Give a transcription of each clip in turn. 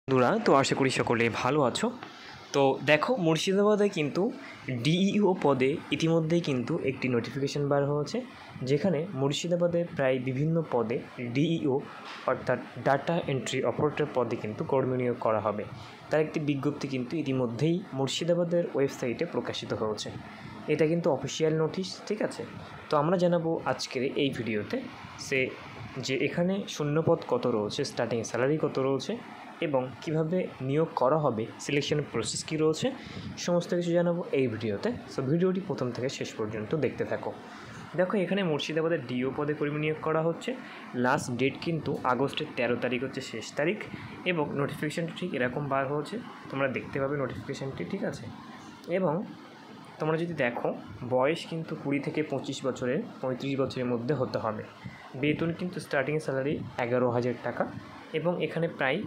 বন্ধুরা, তো আশা করি সকলে ভালো আছো। তো দেখো, মুর্শিদাবাদে কিন্তু ডিইও পদে ইতিমধ্যেই কিন্তু একটি নোটিফিকেশন বার হয়েছে, যেখানে মুর্শিদাবাদে প্রায় বিভিন্ন পদে ডিইও অর্থাৎ ডাটা এন্ট্রি অপারেটর পদে কিন্তু কর্মী নিয়োগ করা হবে। তার একটি বিজ্ঞপ্তি কিন্তু ইতিমধ্যেই মুর্শিদাবাদের ওয়েবসাইটে প্রকাশিত হয়েছে। এটা কিন্তু অফিসিয়াল নোটিশ, ঠিক আছে। তো আমরা জানাবো আজকের এই ভিডিওতে যে এখানে শূন্যপদ কত রয়েছে, স্টার্টিং স্যালারি কত রয়েছে এবং কিভাবে নিয়োগ করা হবে, সিলেকশনের প্রসেস কী রয়েছে, সমস্ত কিছু জানাবো এই ভিডিওতে। সো ভিডিওটি প্রথম থেকে শেষ পর্যন্ত দেখতে থাকো। দেখো, এখানে মুর্শিদাবাদের ডিও পদে কর্মী নিয়োগ করা হচ্ছে। লাস্ট ডেট কিন্তু আগস্টের 13 তারিখ হচ্ছে শেষ তারিখ, এবং নোটিফিকেশানটি ঠিক এরকম বার হয়েছে, তোমরা দেখতে পাবে নোটিফিকেশানটি, ঠিক আছে। এবং তোমরা যদি দেখো, বয়স কিন্তু 20 থেকে 25 বছরের 35 বছরের মধ্যে হতে হবে। বেতন কিন্তু স্টার্টিং স্যালারি 11,000 টাকা, এবং এখানে প্রায়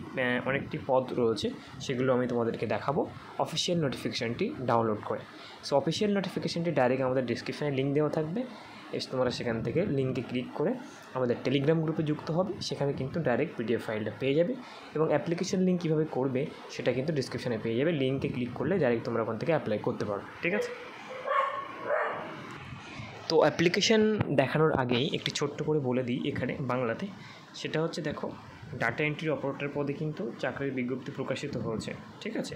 অনেকটি পদ রয়েছে, সেগুলো আমি তোমাদেরকে দেখাবো অফিসিয়াল নোটিফিকেশানটি ডাউনলোড করে। সো অফিসিয়াল নোটিফিকেশানটি ডাইরেক্ট আমাদের ডিসক্রিপশানে লিঙ্ক দেওয়া থাকবে, তোমরা সেখান থেকে লিঙ্কে ক্লিক করে আমাদের টেলিগ্রাম গ্রুপে যুক্ত হবে, সেখানে কিন্তু ডাইরেক্ট পিডিএফ ফাইলটা পেয়ে যাবে। এবং অ্যাপ্লিকেশন লিঙ্ক কীভাবে করবে সেটা কিন্তু ডিসক্রিপশানে পেয়ে যাবে, লিঙ্কে ক্লিক করলে ডাইরেক্ট তোমরা ওখান থেকে অ্যাপ্লাই করতে পারো, ঠিক আছে। তো অ্যাপ্লিকেশান দেখানোর আগেই একটি ছোট্ট করে বলে দিই এখানে বাংলাতে, সেটা হচ্ছে দেখো, ডাটা এন্ট্রি অপারেটর পদে কিন্তু চাকরির বিজ্ঞপ্তি প্রকাশিত হয়েছে, ঠিক আছে।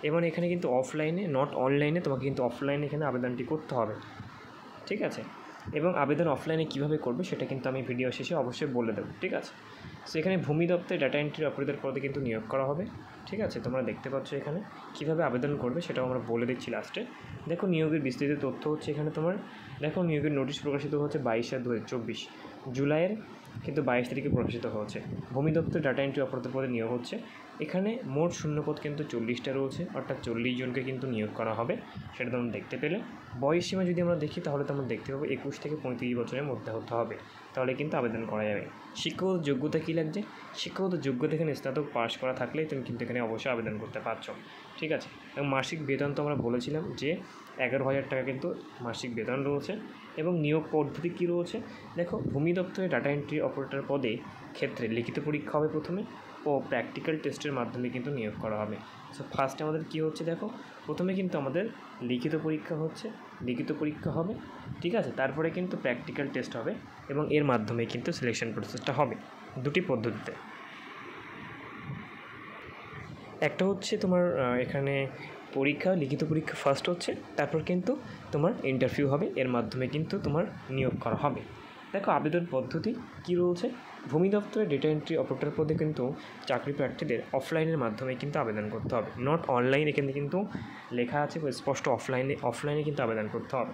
এবং এখানে কিন্তু অফলাইনে নট অনলাইনে, তোমাকে কিন্তু অফলাইনে এখানে আবেদনটি করতে হবে, ঠিক আছে। এবং আবেদন অফলাইনে কীভাবে করবে সেটা কিন্তু আমি ভিডিও শেষে অবশ্যই বলে দেবো, ঠিক আছে। সো এখানে ভূমি দপ্তরে ডাটা এন্ট্রি অপারেটর পদে কিন্তু নিয়োগ করা হবে, ঠিক আছে। তোমরা দেখতে পাচ্ছ এখানে কীভাবে আবেদন করবে সেটাও আমরা বলে দিচ্ছি লাস্টে। দেখো, নিয়োগের বিস্তৃত তথ্য হচ্ছে এখানে তোমার, দেখো নিয়োগের নোটিশ প্রকাশিত হচ্ছে 22/2024 জুলাইয়ের কিন্তু 22 তারিখে প্রকাশিত হয়েছে। ভূমি দপ্তর ডাটা এন্ট্রি অপারেটর পদে নিয়োগ হচ্ছে। এখানে মোট শূন্যপদ কিন্তু 40টা রয়েছে, অর্থাৎ 40 জনকে কিন্তু নিয়োগ করা হবে, সেটা তোমরা দেখতে পেলে। বয়স সীমা যদি আমরা দেখি তাহলে তোমরা দেখতে পাবো 21 থেকে 35 বছরের মধ্যে হতে হবে, তাহলে কিন্তু আবেদন করা যাবে। শিক্ষাগত যোগ্যতা কী লাগছে? শিক্ষাগত যোগ্যতা এখানে স্নাতক পাস করা থাকলেই তুমি কিন্তু এখানে অবশ্যই আবেদন করতে পারছো, ঠিক আছে। এবং মাসিক বেতন তো আমরা বলেছিলাম যে 11,000 টাকা কিন্তু মাসিক বেতন রয়েছে। এবং নিয়োগ পদ্ধতি কী রয়েছে দেখো, ভূমি দপ্তরে ডাটা এন্ট্রি অপারেটর পদে ক্ষেত্রে লিখিত পরীক্ষা হবে প্রথমে, ও প্র্যাকটিক্যাল টেস্টের মাধ্যমে কিন্তু নিয়োগ করা হবে। সো ফার্স্টে আমাদের কী হচ্ছে দেখো, প্রথমে কিন্তু আমাদের লিখিত পরীক্ষা হবে, ঠিক আছে। তারপরে কিন্তু প্র্যাকটিক্যাল টেস্ট হবে, এবং এর মাধ্যমে কিন্তু সিলেকশন প্রসেসটা হবে দুটি পদ্ধতিতে। একটা হচ্ছে তোমার এখানে পরীক্ষা, লিখিত পরীক্ষা ফার্স্ট হচ্ছে, তারপর কিন্তু তোমার ইন্টারভিউ হবে, এর মাধ্যমে কিন্তু তোমার নিয়োগ করা হবে। দেখো, আবেদন পদ্ধতি কী রয়েছে। ভূমি দপ্তরে ডেটা এন্ট্রি অপারেটর পদে কিন্তু চাকরি প্রার্থীদের অফলাইনের মাধ্যমে কিন্তু আবেদন করতে হবে, নট অনলাইন। এখানে কিন্তু লেখা আছে স্পষ্ট অফলাইনে কিন্তু আবেদন করতে হবে।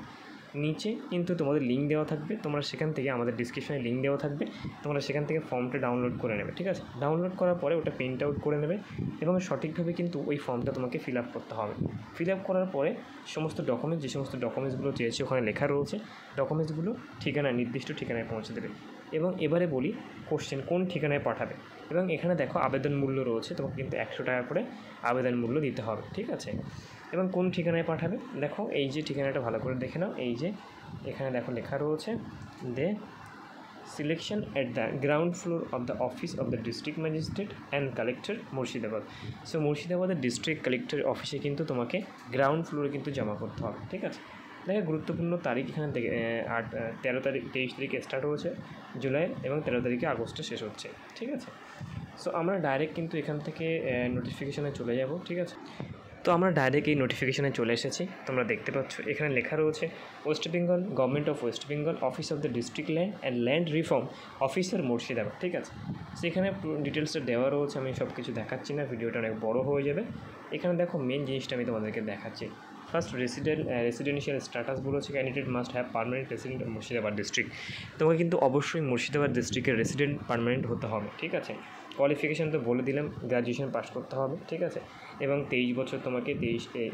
নিচে কিন্তু তোমাদের লিঙ্ক দেওয়া থাকবে, তোমরা সেখান থেকে, আমাদের ডিসক্রিপশনে লিঙ্ক দেওয়া থাকবে, তোমরা সেখান থেকে ফর্মটা ডাউনলোড করে নেবে, ঠিক আছে। ডাউনলোড করার পরে ওটা প্রিন্ট আউট করে নেবে, এবং সঠিকভাবে কিন্তু ওই ফর্মটা তোমাকে ফিল আপ করতে হবে। ফিল আপ করার পরে সমস্ত ডকুমেন্টস, যে সমস্ত ডকুমেন্টসগুলো চেয়েছে ওখানে লেখা রয়েছে, ডকুমেন্টসগুলো ঠিকানায়, নির্দিষ্ট ঠিকানায় পৌঁছে দেবে। এবং এবারে বলি কোশ্চেন, কোন ঠিকানায় পাঠাবে। এবং এখানে দেখো আবেদন মূল্য রয়েছে, তোমাকে কিন্তু 100 টাকা করে আবেদন মূল্য দিতে হবে, ঠিক আছে। এবং কোন ঠিকানায় পাঠাবে দেখো, এই যে ঠিকানাটা ভালো করে দেখে নাও, এই যে এখানে দেখো লেখা রয়েছে, they selection at the ground floor of the office of the district magistrate and collector Murshidabad. So মুর্শিদাবাদের ডিস্ট্রিক্ট কালেক্টর অফিসে কিন্তু তোমাকে গ্রাউন্ড ফ্লোরে কিন্তু জমা করতে হবে, ঠিক আছে। দেখো, গুরুত্বপূর্ণ তারিখ এখানে 23 তারিখে স্টার্ট হয়েছে জুলাইয়ের, এবং 13 তারিখে আগস্টে শেষ হচ্ছে, ঠিক আছে। সো আমরা ডাইরেক্ট কিন্তু এখান থেকে নোটিফিকেশানে চলে যাব, ঠিক আছে। তো আমরা ডাইরেক্ট এই নোটিফিকেশানে চলে এসেছি, তোমরা দেখতে পাচ্ছ এখানে লেখা রয়েছে West Bengal, government of West Bengal, office of the district land and land reform officer Murshidabad, ঠিক আছে। সেখানে ডিটেলসটা দেওয়া রয়েছে, আমি সব কিছু দেখাচ্ছি না, ভিডিওটা অনেক বড় হয়ে যাবে। এখানে দেখো মেন জিনিসটা আমি তোমাদেরকে দেখাচ্ছি। ফার্স্ট রেসিডেন্সিয়াল স্ট্যাটাস বলেছে, candidate must have permanent resident Murshidabad district. তোমাকে কিন্তু অবশ্যই মুর্শিদাবাদ ডিস্ট্রিক্টের রেসিডেন্ট পার্মানেন্ট হতে হবে, ঠিক আছে। কোয়ালিফিকেশান তো বলে দিলাম, গ্র্যাজুয়েশন পাস করতে হবে, ঠিক আছে। এবং 23 বছর তোমাকে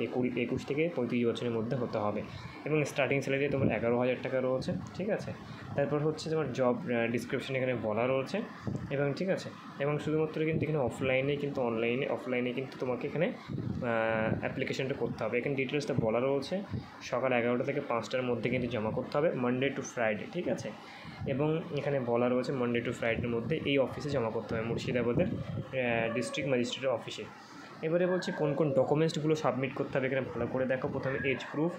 21 থেকে 35 বছরের মধ্যে হতে হবে। এবং স্টার্টিং স্যালারি তোমার 11,000 টাকা রয়েছে, ঠিক আছে। তারপর হচ্ছে তোমার জব ডিসক্রিপশন এখানে বলা রয়েছে, এবং ঠিক আছে। এবং শুধুমাত্র কিন্তু এখানে অফলাইনে কিন্তু তোমাকে এখানে অ্যাপ্লিকেশনটা করতে হবে। এখানে ডিটেলসটা বলা রয়েছে, সকাল 11টা থেকে 5টার মধ্যে কিন্তু জমা করতে হবে, মানডে টু ফ্রাইডে, ঠিক আছে। এবং এখানে বলা রয়েছে মানডে টু ফ্রাইডের মধ্যে এই অফিসে জমা করতে হবে, মুর্শিদাবাদের ডিস্ট্রিক্ট ম্যাজিস্ট্রেটের অফিসে। এবারে বলছি কোন কোন ডকুমেন্টসগুলো সাবমিট করতে হবে, এখানে ভালো করে দেখো। প্রথমে age proof,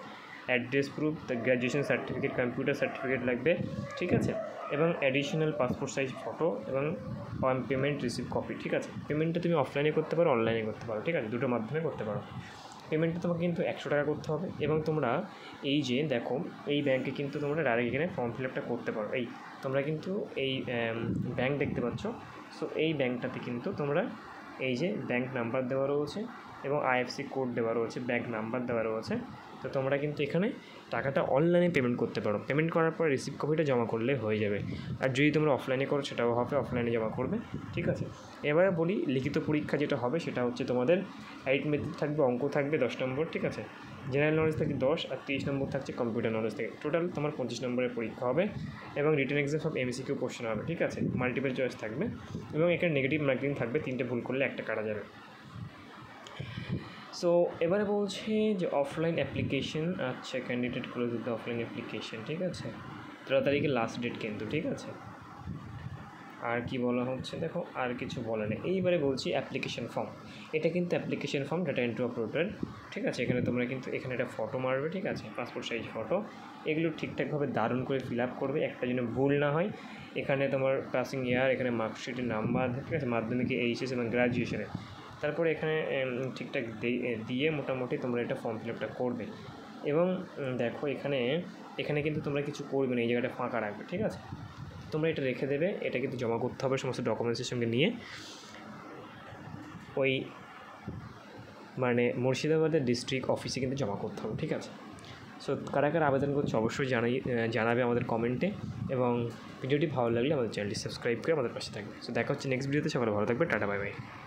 address proof, graduation certificate, computer certificate লাগবে, ঠিক আছে, এবং অ্যাডিশনাল পাসপোর্ট সাইজ ফটো এবং পেমেন্ট রিসিভ কপি, ঠিক আছে। পেমেন্টটা তুমি অফলাইনে করতে পারো, অনলাইনে করতে পারো, ঠিক আছে, দুটো মাধ্যমে করতে পারো। পেমেন্টটা তোমাকে কিন্তু 100 টাকা করতে হবে। এবং তোমরা এই যে দেখো এই ব্যাংকে কিন্তু তোমরা ডাইরেক্ট এখানে ফর্ম ফিল আপটা করতে পারো। এই তোমরা কিন্তু এই ব্যাংক দেখতে পাচ্ছ, সো এই ব্যাংকটাতে কিন্তু তোমরা এই যে ব্যাংক নাম্বার দেওয়া রয়েছে এবং আইএফসি কোড দেওয়া রয়েছে, ব্যাংক নাম্বার দেওয়া রয়েছে। তো তোমরা কিন্তু এখানে টাকাটা অনলাইনে পেমেন্ট করতে পারো। পেমেন্ট করার পর রিসিভ কপিটা জমা করলে হয়ে যাবে। আর যদি তোমরা অফলাইনে করো সেটাও হবে, অফলাইনে জমা করবে, ঠিক আছে। এবারে বলি লিখিত পরীক্ষা যেটা হবে সেটা হচ্ছে তোমাদের অ্যারিথমেটিক থাকবে, অঙ্ক থাকবে 10 নম্বর, ঠিক আছে। জেনারেল নলেজ থেকে 10 আর 30 নম্বর থাকছে কম্পিউটার নলেজ থেকে। টোটাল তোমার 25 নম্বরের পরীক্ষা হবে এবং রিটেন এক্সাম সব এমসিকিউ কোশ্চেন হবে, ঠিক আছে। মাল্টিপল চয়েস থাকবে এবং এখানে নেগেটিভ মার্কিং থাকবে, 3টে ভুল করলে 1টা কাটা যাবে। সো এবারে বলছে যে অফলাইন অ্যাপ্লিকেশন, আচ্ছা candidate close with offline application, ঠিক আছে। 13 তারিখে লাস্ট ডেট কিন্তু, ঠিক আছে। আর কি বলা হচ্ছে দেখো, আর কিছু বলে নেই। এইবারে বলছি অ্যাপ্লিকেশন ফর্ম, এটা কিন্তু application form data entry operator, ঠিক আছে। এখানে তোমরা কিন্তু এখানে একটা ফটো মারবে, ঠিক আছে, পাসপোর্ট সাইজ ফটো। এগুলো ঠিকঠাকভাবে দারুণ করে ফিল আপ করবে, একটা যেন ভুল না হয়। এখানে তোমার পাসিং ইয়ার, এখানে মার্কশিটের নাম্বার, ঠিক আছে, মাধ্যমিকে এইচএস এবং গ্র্যাজুয়েশনে। তারপরে এখানে ঠিকঠাক দিয়ে মোটামুটি তোমরা এটা ফর্ম ফিল আপটা করবে। এবং দেখো এখানে কিন্তু তোমরা কিছু করবে না, এই জায়গাটা ফাঁকা রাখবে, ঠিক আছে। তোমরা এটা রেখে দেবে, এটা কিন্তু জমা করতে হবে সমস্ত ডকুমেন্টসের সঙ্গে নিয়ে ওই মানে মুর্শিদাবাদের ডিস্ট্রিক্ট অফিসে কিন্তু জমা করতে হবে, ঠিক আছে। সো কারা কারা আবেদন করছে অবশ্যই জানাবে আমাদের কমেন্টে। এবং ভিডিওটি ভালো লাগলে আমাদের চ্যানেলটি সাবস্ক্রাইব করে আমাদের পাশে থাকবে। সো দেখা হচ্ছে নেক্সট ভিডিওতে, সকালে ভালো থাকবে, টাটা বাই বাই।